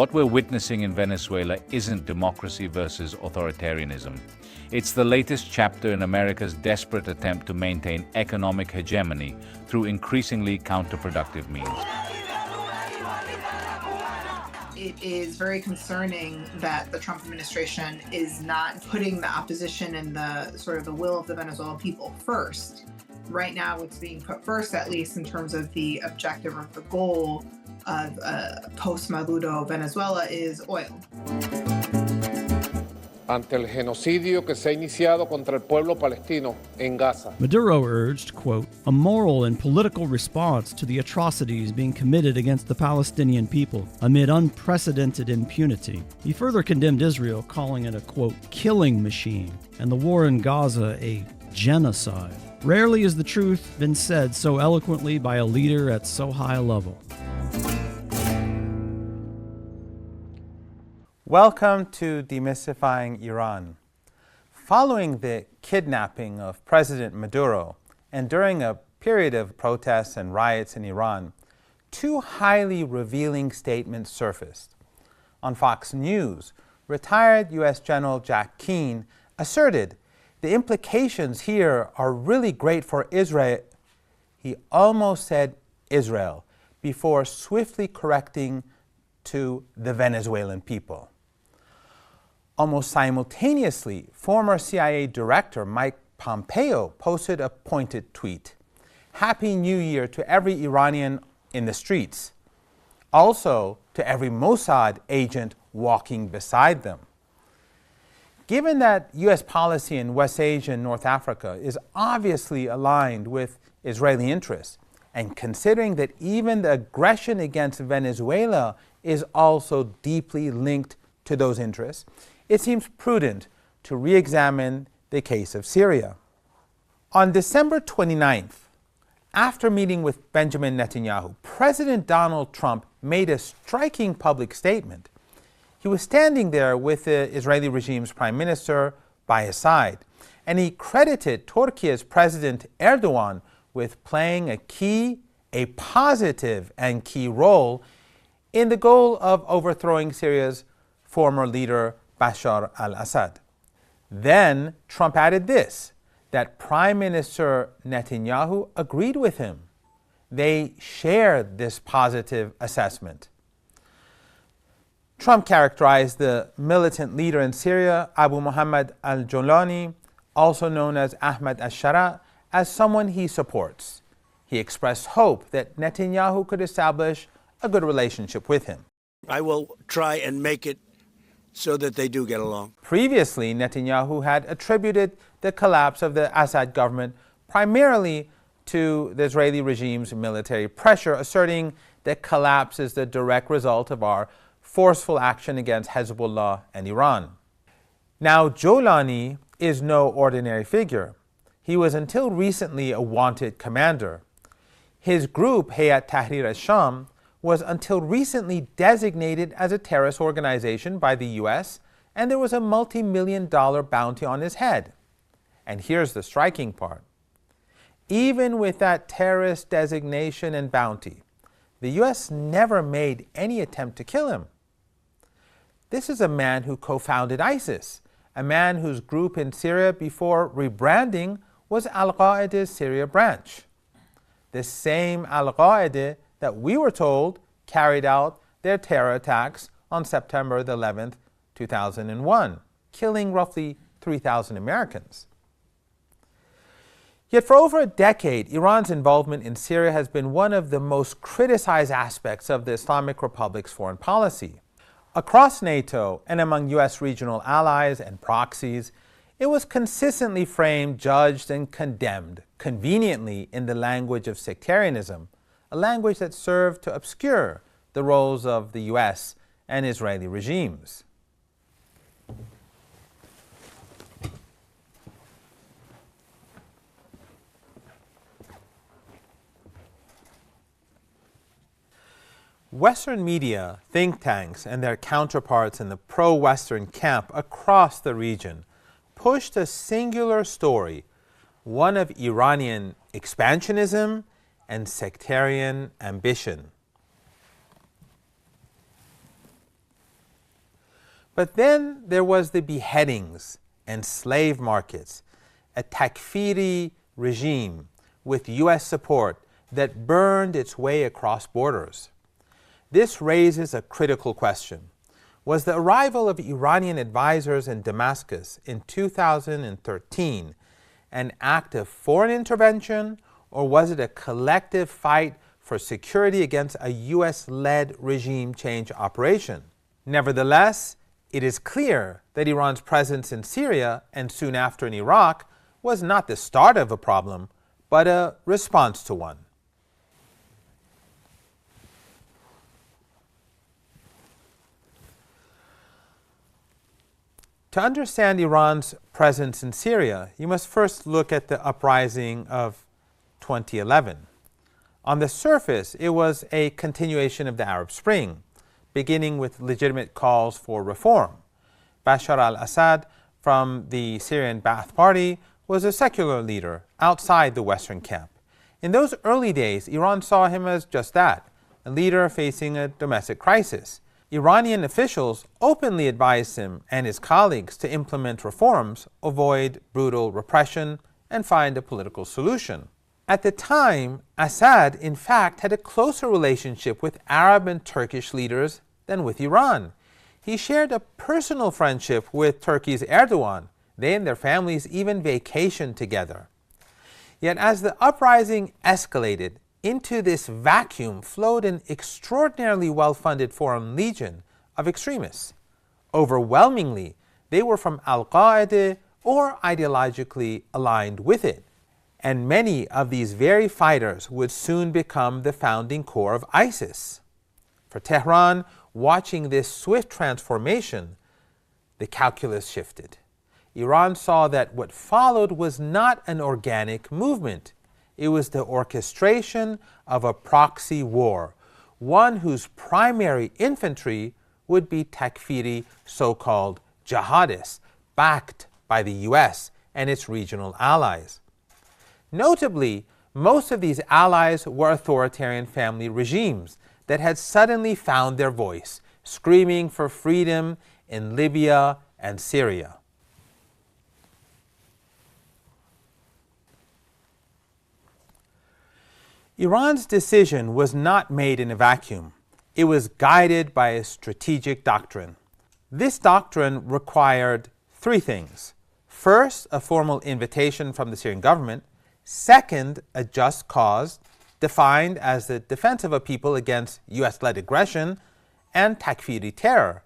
What we're witnessing in Venezuela isn't democracy versus authoritarianism. It's the latest chapter in America's desperate attempt to maintain economic hegemony through increasingly counterproductive means. It is very concerning that the Trump administration is not putting the opposition and the sort of the will of the Venezuelan people first. Right now, what's being put first, at least in terms of the objective or the goal of post-Maduro Venezuela, is oil. Ante el genocidio que se ha iniciado contra el pueblo palestino en Gaza. Maduro urged, quote, a moral and political response to the atrocities being committed against the Palestinian people amid unprecedented impunity. He further condemned Israel, calling it a, quote, killing machine, and the war in Gaza a genocide. Rarely has the truth been said so eloquently by a leader at so high a level. Welcome to Demystifying Iran. Following the kidnapping of President Maduro and during a period of protests and riots in Iran, two highly revealing statements surfaced. On Fox News, retired U.S. General Jack Keane asserted the implications here are really great for Israel. He almost said Israel before swiftly correcting to the Venezuelan people. Almost simultaneously, former CIA Director Mike Pompeo posted a pointed tweet. Happy New Year to every Iranian in the streets. Also to every Mossad agent walking beside them. Given that U.S. policy in West Asia and North Africa is obviously aligned with Israeli interests, and considering that even the aggression against Venezuela is also deeply linked to those interests, it seems prudent to re-examine the case of Syria. On December 29th, after meeting with Benjamin Netanyahu, President Donald Trump made a striking public statement. He was standing there with the Israeli regime's prime minister by his side, and he credited Turkey's President Erdogan with playing a positive and key role in the goal of overthrowing Syria's former leader Bashar al-Assad. Then Trump added this, that Prime Minister Netanyahu agreed with him. They shared this positive assessment. Trump characterized the militant leader in Syria, Abu Muhammad al-Jolani, also known as Ahmad al-Shara, as someone he supports. He expressed hope that Netanyahu could establish a good relationship with him. I will try and make it so that they do get along. Previously, Netanyahu had attributed the collapse of the Assad government primarily to the Israeli regime's military pressure, asserting that collapse is the direct result of our forceful action against Hezbollah and Iran. Now, Jolani is no ordinary figure. He was until recently a wanted commander. His group, Hayat Tahrir al-Sham, was until recently designated as a terrorist organization by the U.S., and there was a multi-million-dollar bounty on his head. And here's the striking part. Even with that terrorist designation and bounty, the U.S. never made any attempt to kill him. This is a man who co-founded ISIS, a man whose group in Syria before rebranding was Al-Qaeda's Syria branch. The same Al-Qaeda that we were told carried out their terror attacks on September 11th, 2001, killing roughly 3,000 Americans. Yet for over a decade, Iran's involvement in Syria has been one of the most criticized aspects of the Islamic Republic's foreign policy. Across NATO and among U.S. regional allies and proxies, it was consistently framed, judged, and condemned, conveniently in the language of sectarianism, a language that served to obscure the roles of the U.S. and Israeli regimes. Western media, think tanks, and their counterparts in the pro-Western camp across the region pushed a singular story, one of Iranian expansionism and sectarian ambition. But then there was the beheadings and slave markets, a takfiri regime with U.S. support that burned its way across borders. This raises a critical question. Was the arrival of Iranian advisors in Damascus in 2013 an act of foreign intervention, or was it a collective fight for security against a U.S.-led regime change operation? Nevertheless, it is clear that Iran's presence in Syria and soon after in Iraq was not the start of a problem, but a response to one. To understand Iran's presence in Syria, you must first look at the uprising of 2011. On the surface, it was a continuation of the Arab Spring, beginning with legitimate calls for reform. Bashar al-Assad from the Syrian Ba'ath Party was a secular leader outside the Western camp. In those early days, Iran saw him as just that, a leader facing a domestic crisis. Iranian officials openly advised him and his colleagues to implement reforms, avoid brutal repression, and find a political solution. At the time, Assad, in fact, had a closer relationship with Arab and Turkish leaders than with Iran. He shared a personal friendship with Turkey's Erdogan. They and their families even vacationed together. Yet as the uprising escalated, into this vacuum flowed an extraordinarily well-funded foreign legion of extremists. Overwhelmingly, they were from Al-Qaeda or ideologically aligned with it. And many of these very fighters would soon become the founding core of ISIS. For Tehran, watching this swift transformation, the calculus shifted. Iran saw that what followed was not an organic movement. It was the orchestration of a proxy war, one whose primary infantry would be takfiri so-called jihadists, backed by the U.S. and its regional allies. Notably, most of these allies were authoritarian family regimes that had suddenly found their voice, screaming for freedom in Libya and Syria. Iran's decision was not made in a vacuum. It was guided by a strategic doctrine. This doctrine required three things. First, a formal invitation from the Syrian government. Second, a just cause, defined as the defense of a people against U.S.-led aggression and takfiri terror.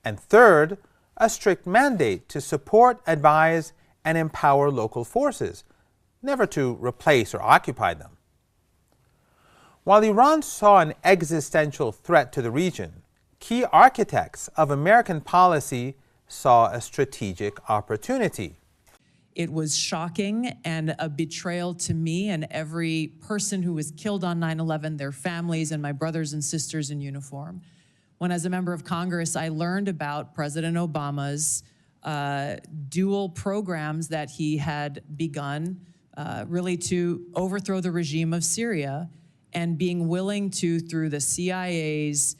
And third, a strict mandate to support, advise, and empower local forces, never to replace or occupy them. While Iran saw an existential threat to the region, key architects of American policy saw a strategic opportunity. It was shocking and a betrayal to me and every person who was killed on 9/11, their families, and my brothers and sisters in uniform. When, as a member of Congress, I learned about President Obama's dual programs that he had begun really to overthrow the regime of Syria, and being willing to, through the CIA's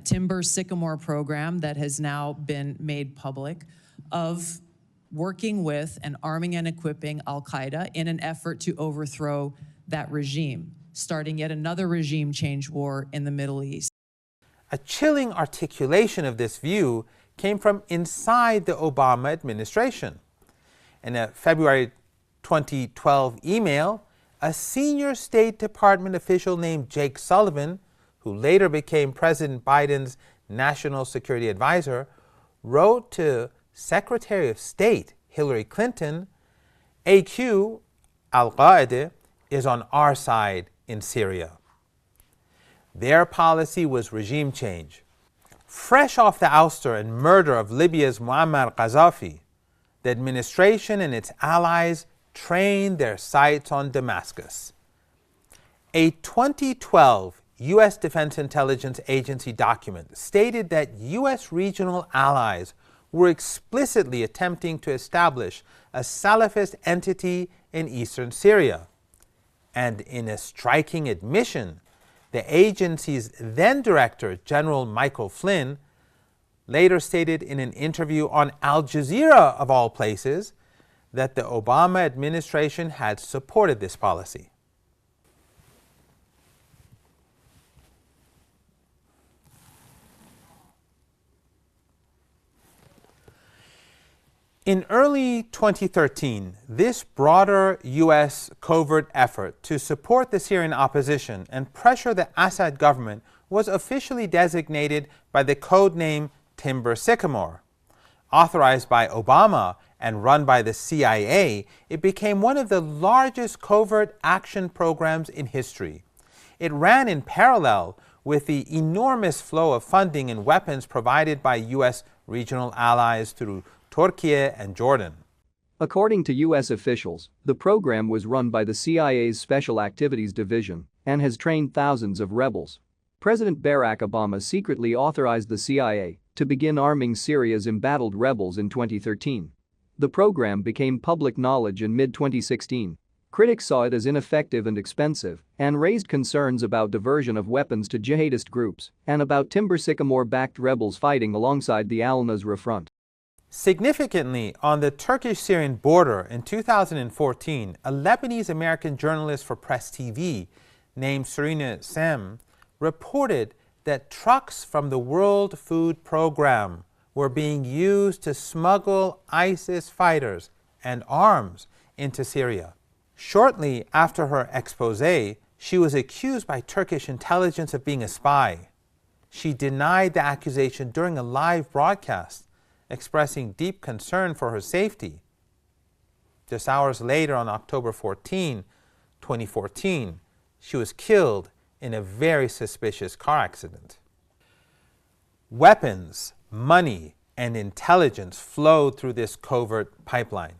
Timber Sycamore program that has now been made public, of working with and arming and equipping Al-Qaeda in an effort to overthrow that regime, starting yet another regime change war in the Middle East. A chilling articulation of this view came from inside the Obama administration. In a February 2012 email, a senior State Department official named Jake Sullivan, who later became President Biden's national security advisor, wrote to Secretary of State Hillary Clinton, AQ, Al-Qaeda, is on our side in Syria. Their policy was regime change. Fresh off the ouster and murder of Libya's Muammar Gaddafi, the administration and its allies trained their sights on Damascus. A 2012 U.S. Defense Intelligence Agency document stated that U.S. regional allies were explicitly attempting to establish a Salafist entity in eastern Syria. And in a striking admission, the agency's then Director General Michael Flynn later stated in an interview on Al Jazeera, of all places, that the Obama administration had supported this policy. In early 2013, this broader U.S. covert effort to support the Syrian opposition and pressure the Assad government was officially designated by the code name Timber Sycamore. Authorized by Obama and run by the CIA, it became one of the largest covert action programs in history. It ran in parallel with the enormous flow of funding and weapons provided by U.S. regional allies through Turkey and Jordan. According to U.S. officials, the program was run by the CIA's Special Activities Division and has trained thousands of rebels. President Barack Obama secretly authorized the CIA to begin arming Syria's embattled rebels in 2013. The program became public knowledge in mid-2016. Critics saw it as ineffective and expensive and raised concerns about diversion of weapons to jihadist groups and about Timber Sycamore-backed rebels fighting alongside the Al-Nusra Front. Significantly, on the Turkish-Syrian border in 2014, a Lebanese-American journalist for Press TV named Serena Sem reported that trucks from the World Food Program were being used to smuggle ISIS fighters and arms into Syria. Shortly after her expose, she was accused by Turkish intelligence of being a spy. She denied the accusation during a live broadcast, expressing deep concern for her safety. Just hours later, on October 14, 2014, she was killed in a very suspicious car accident. Weapons, money, and intelligence flowed through this covert pipeline,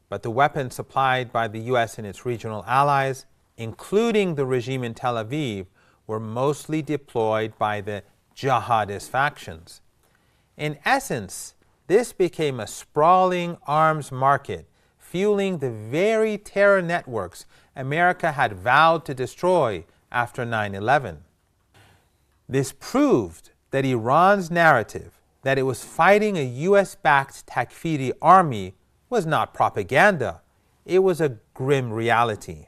but the weapons supplied by the U.S. and its regional allies, including the regime in Tel Aviv, were mostly deployed by the jihadist factions. In essence, this became a sprawling arms market, fueling the very terror networks America had vowed to destroy after 9/11. This proved that Iran's narrative that it was fighting a U.S.-backed Takfiri army was not propaganda. It was a grim reality.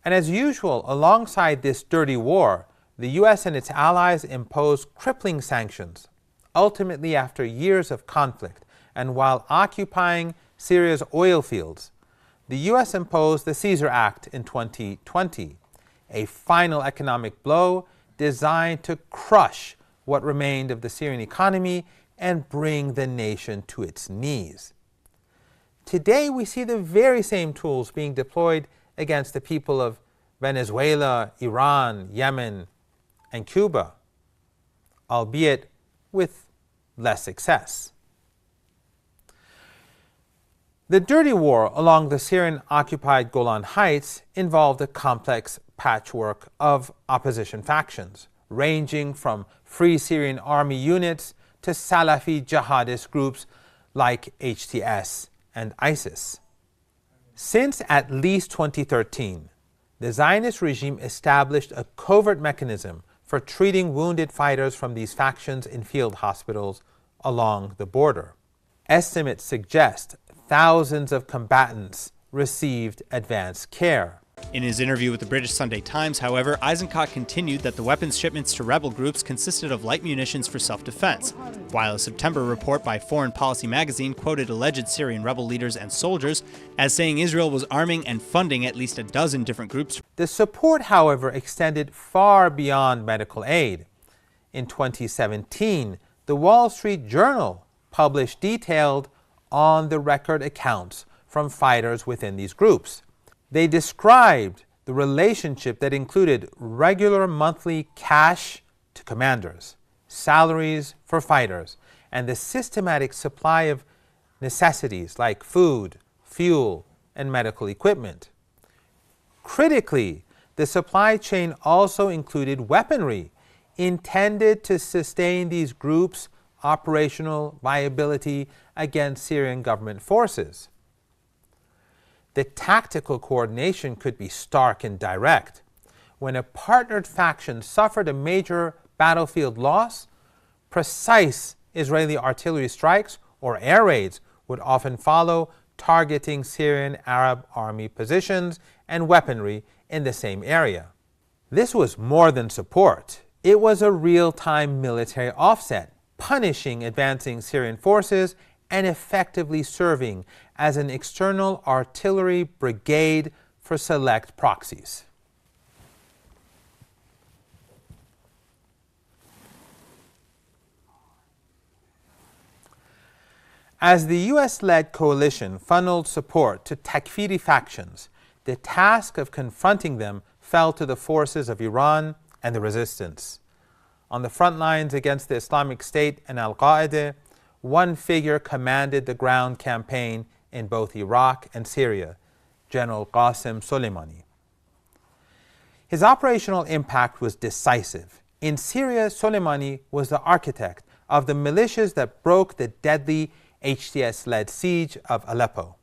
And as usual, alongside this dirty war, the U.S. and its allies imposed crippling sanctions, ultimately after years of conflict, and while occupying Syria's oil fields. The U.S. imposed the Caesar Act in 2020, a final economic blow designed to crush what remained of the Syrian economy and bring the nation to its knees. Today, we see the very same tools being deployed against the people of Venezuela, Iran, Yemen, and Cuba, albeit with less success. The dirty war along the Syrian-occupied Golan Heights involved a complex patchwork of opposition factions, ranging from Free Syrian Army units to Salafi jihadist groups like HTS and ISIS. Since at least 2013, the Zionist regime established a covert mechanism for treating wounded fighters from these factions in field hospitals along the border. Estimates suggest thousands of combatants received advanced care. In his interview with the British Sunday Times, however, Eisenkot continued that the weapons shipments to rebel groups consisted of light munitions for self-defense, while a September report by Foreign Policy magazine quoted alleged Syrian rebel leaders and soldiers as saying Israel was arming and funding at least a dozen different groups. The support, however, extended far beyond medical aid. In 2017, the Wall Street Journal published detailed on-the-record accounts from fighters within these groups. They described the relationship that included regular monthly cash to commanders, salaries for fighters, and the systematic supply of necessities like food, fuel, and medical equipment. Critically, the supply chain also included weaponry intended to sustain these groups' operational viability against Syrian government forces. The tactical coordination could be stark and direct. When a partnered faction suffered a major battlefield loss, Precise Israeli artillery strikes or air raids would often follow, targeting Syrian Arab army positions and weaponry in the same area. This was more than support. It was a real-time military offset, punishing advancing Syrian forces and effectively serving as an external artillery brigade for select proxies. As the US-led coalition funneled support to Takfiri factions, the task of confronting them fell to the forces of Iran and the resistance. On the front lines against the Islamic State and Al-Qaeda, one figure commanded the ground campaign in both Iraq and Syria, General Qasem Soleimani. His operational impact was decisive. In Syria, Soleimani was the architect of the militias that broke the deadly HTS-led siege of Aleppo.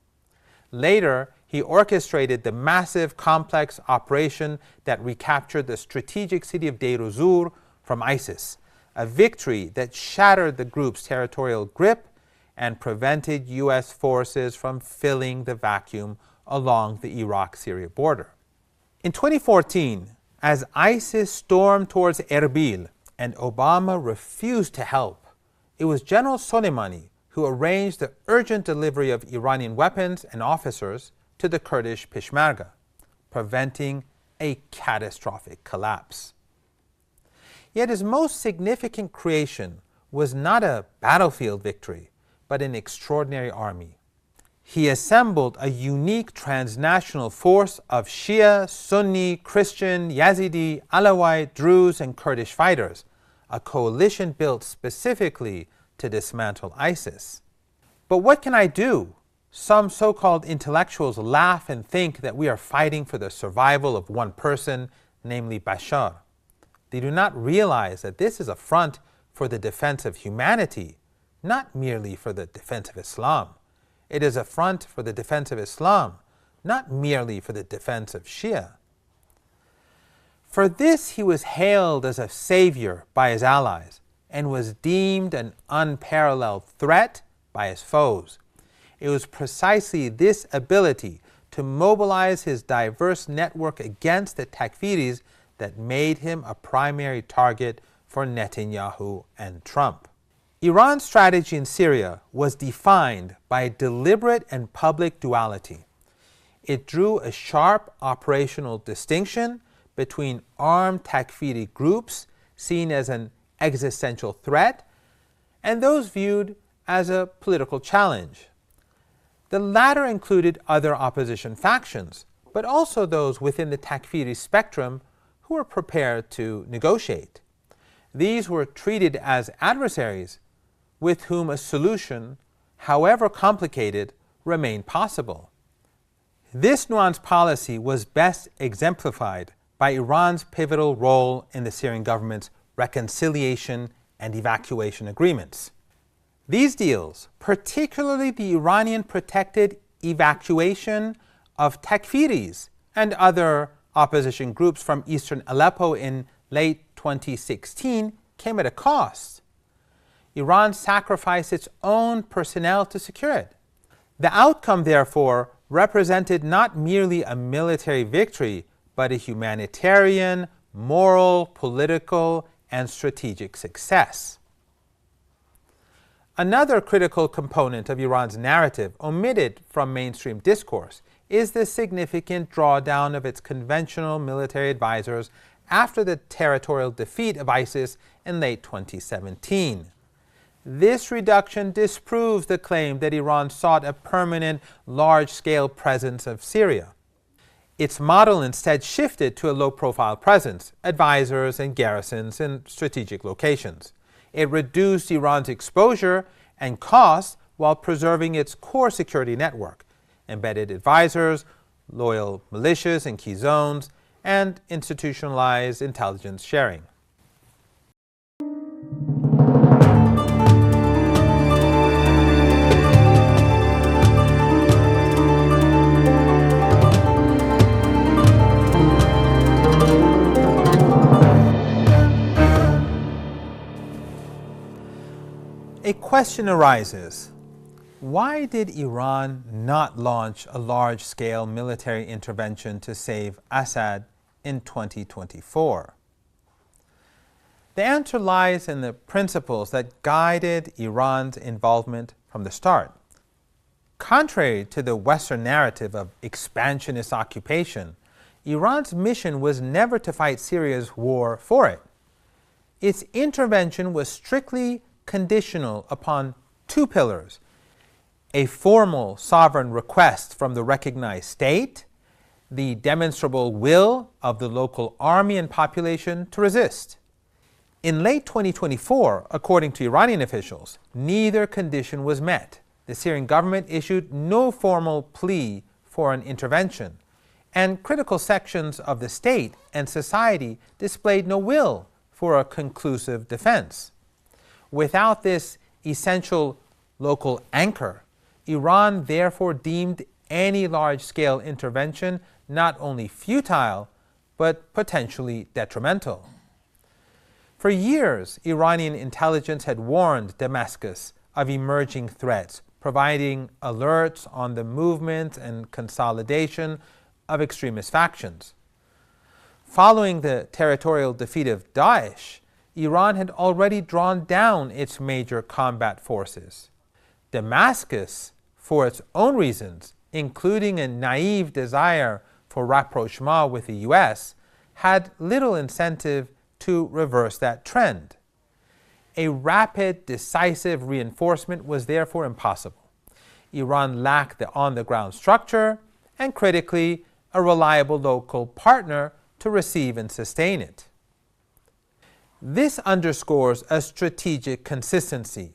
Later, he orchestrated the massive, complex operation that recaptured the strategic city of Deir ez-Zor from ISIS, a victory that shattered the group's territorial grip and prevented U.S. forces from filling the vacuum along the Iraq-Syria border. In 2014, as ISIS stormed towards Erbil and Obama refused to help, it was General Soleimani who arranged the urgent delivery of Iranian weapons and officers to the Kurdish Peshmerga, preventing a catastrophic collapse. Yet his most significant creation was not a battlefield victory, but an extraordinary army. He assembled a unique transnational force of Shia, Sunni, Christian, Yazidi, Alawite, Druze, and Kurdish fighters, a coalition built specifically to dismantle ISIS. But what can I do? Some so-called intellectuals laugh and think that we are fighting for the survival of one person, namely Bashar. They do not realize that this is a front for the defense of humanity, not merely for the defense of Islam. It is a front for the defense of Islam, not merely for the defense of Shia. For this he was hailed as a savior by his allies and was deemed an unparalleled threat by his foes. It was precisely this ability to mobilize his diverse network against the Takfiris that made him a primary target for Netanyahu and Trump. Iran's strategy in Syria was defined by a deliberate and public duality. It drew a sharp operational distinction between armed Takfiri groups seen as an existential threat and those viewed as a political challenge. The latter included other opposition factions, but also those within the Takfiri spectrum who were prepared to negotiate. These were treated as adversaries with whom a solution, however complicated, remained possible. This nuanced policy was best exemplified by Iran's pivotal role in the Syrian government's reconciliation and evacuation agreements. These deals, particularly the Iranian-protected evacuation of Takfiris and other opposition groups from eastern Aleppo in late 2016, came at a cost. Iran sacrificed its own personnel to secure it. The outcome, therefore, represented not merely a military victory, but a humanitarian, moral, political, and strategic success. Another critical component of Iran's narrative, omitted from mainstream discourse, is the significant drawdown of its conventional military advisors after the territorial defeat of ISIS in late 2017. This reduction disproves the claim that Iran sought a permanent, large-scale presence of Syria. Its model instead shifted to a low-profile presence, advisors and garrisons in strategic locations. It reduced Iran's exposure and costs while preserving its core security network, embedded advisors, loyal militias in key zones, and institutionalized intelligence sharing. question arises, why did Iran not launch a large-scale military intervention to save Assad in 2024? The answer lies in the principles that guided Iran's involvement from the start. Contrary to the Western narrative of expansionist occupation, Iran's mission was never to fight Syria's war for it. Its intervention was strictly conditional upon two pillars: a formal sovereign request from the recognized state, the demonstrable will of the local army and population to resist. In late 2024, according to Iranian officials, neither condition was met. The Syrian government issued no formal plea for an intervention, and critical sections of the state and society displayed no will for a conclusive defense. Without this essential local anchor, Iran therefore deemed any large-scale intervention not only futile, but potentially detrimental. For years, Iranian intelligence had warned Damascus of emerging threats, providing alerts on the movement and consolidation of extremist factions. Following the territorial defeat of Daesh, Iran had already drawn down its major combat forces. Damascus, for its own reasons, including a naive desire for rapprochement with the US, had little incentive to reverse that trend. A rapid, decisive reinforcement was therefore impossible. Iran lacked the on-the-ground structure and, critically, a reliable local partner to receive and sustain it. This underscores a strategic consistency.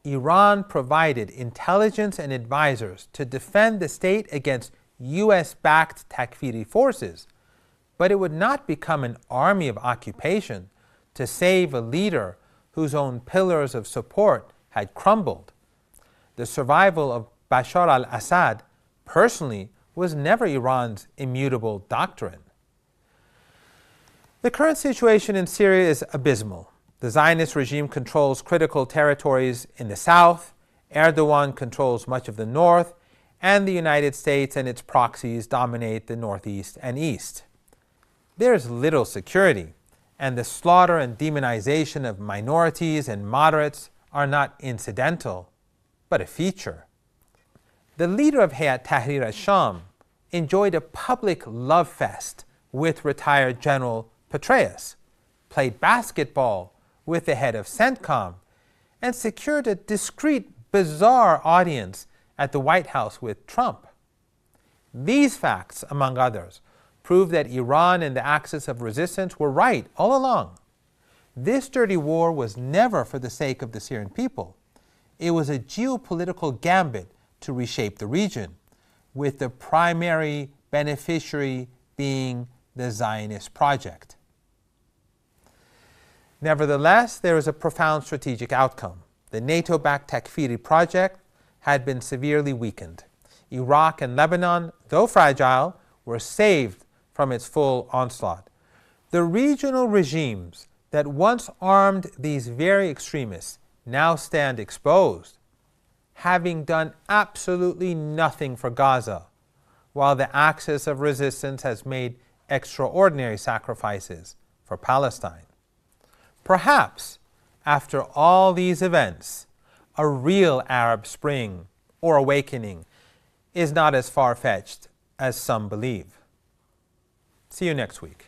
Iran provided intelligence and advisors to defend the state against US-backed Takfiri forces, but it would not become an army of occupation to save a leader whose own pillars of support had crumbled. The survival of Bashar al-Assad personally was never Iran's immutable doctrine. The current situation in Syria is abysmal. The Zionist regime controls critical territories in the south, Erdogan controls much of the north, and the United States and its proxies dominate the northeast and east. There is little security, and the slaughter and demonization of minorities and moderates are not incidental, but a feature. The leader of Hayat Tahrir al-Sham enjoyed a public love fest with retired General Petraeus, played basketball with the head of CENTCOM, and secured a discreet, bizarre audience at the White House with Trump. These facts, among others, prove that Iran and the axis of resistance were right all along. This dirty war was never for the sake of the Syrian people. It was a geopolitical gambit to reshape the region, with the primary beneficiary being the Zionist project. Nevertheless, there is a profound strategic outcome. The NATO-backed Takfiri project had been severely weakened. Iraq and Lebanon, though fragile, were saved from its full onslaught. The regional regimes that once armed these very extremists now stand exposed, having done absolutely nothing for Gaza, while the axis of resistance has made extraordinary sacrifices for Palestine. Perhaps, after all these events, a real Arab Spring or awakening is not as far-fetched as some believe. See you next week.